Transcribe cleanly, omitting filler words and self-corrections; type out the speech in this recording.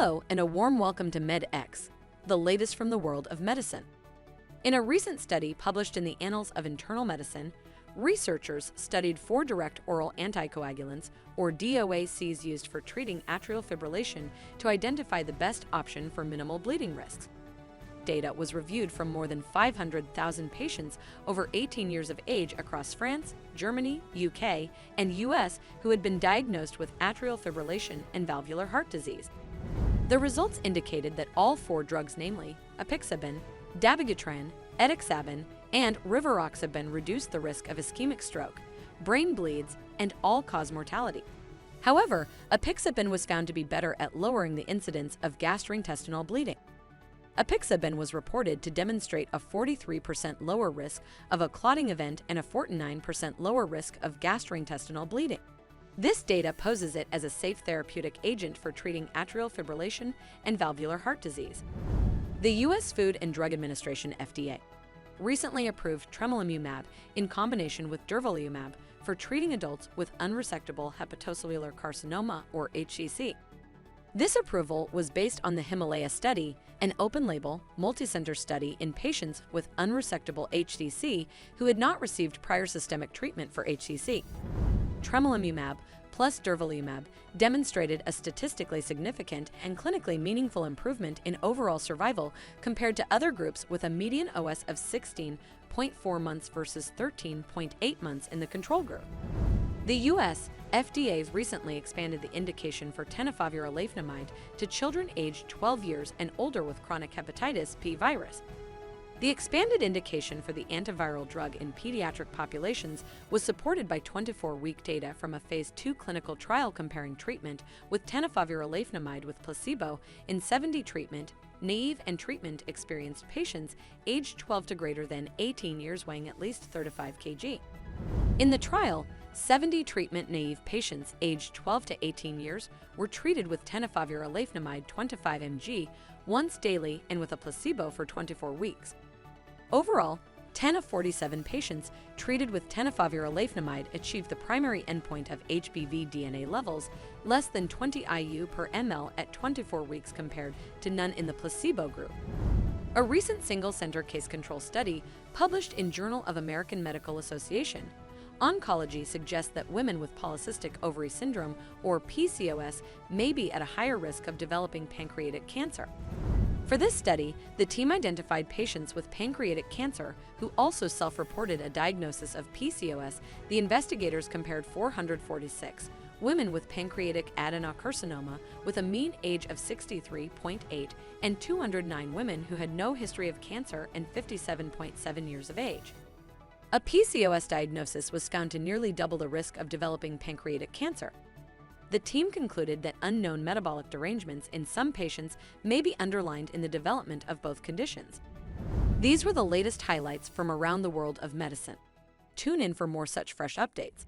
Hello and a warm welcome to MedX, the latest from the world of medicine. In a recent study published in the Annals of Internal Medicine, researchers studied 4 direct oral anticoagulants, or DOACs, used for treating atrial fibrillation to identify the best option for minimal bleeding risks. Data was reviewed from more than 500,000 patients over 18 years of age across France, Germany, UK, and US who had been diagnosed with atrial fibrillation and valvular heart disease. The results indicated that all 4 drugs, namely Apixiban, dabigatran, edoxaban, and rivaroxaban, reduced the risk of ischemic stroke, brain bleeds, and all-cause mortality. However, Apixiban was found to be better at lowering the incidence of gastrointestinal bleeding. Apixiban was reported to demonstrate a 43% lower risk of a clotting event and a 49% lower risk of gastrointestinal bleeding. This data poses it as a safe therapeutic agent for treating atrial fibrillation and valvular heart disease. The U.S. Food and Drug Administration (FDA) recently approved Tremelimumab in combination with Durvalumab for treating adults with unresectable hepatocellular carcinoma, or HCC. This approval was based on the Himalaya study, an open-label, multicenter study in patients with unresectable HCC who had not received prior systemic treatment for HCC. Tremelimumab plus Durvalumab demonstrated a statistically significant and clinically meaningful improvement in overall survival compared to other groups, with a median OS of 16.4 months versus 13.8 months in the control group. The U.S. FDA recently expanded the indication for tenofovir alafenamide to children aged 12 years and older with chronic hepatitis B virus. The expanded indication for the antiviral drug in pediatric populations was supported by 24-week data from a Phase 2 clinical trial comparing treatment with tenofovir alafenamide with placebo in 70 treatment, naive, and treatment-experienced patients aged 12 to greater than 18 years weighing at least 35 kg. In the trial, 70 treatment-naive patients aged 12 to 18 years were treated with tenofovir alafenamide 25 mg once daily and with a placebo for 24 weeks. Overall, 10 of 47 patients treated with tenofovir alafenamide achieved the primary endpoint of HBV DNA levels less than 20 IU per ml at 24 weeks compared to none in the placebo group. A recent single-center case control study published in Journal of American Medical Association Oncology suggests that women with polycystic ovary syndrome, or PCOS, may be at a higher risk of developing pancreatic cancer. For this study, the team identified patients with pancreatic cancer who also self-reported a diagnosis of PCOS. The investigators compared 446 women with pancreatic adenocarcinoma with a mean age of 63.8 and 209 women who had no history of cancer and 57.7 years of age. A PCOS diagnosis was found to nearly double the risk of developing pancreatic cancer. The team concluded that unknown metabolic derangements in some patients may be underlined in the development of both conditions. These were the latest highlights from around the world of medicine. Tune in for more such fresh updates.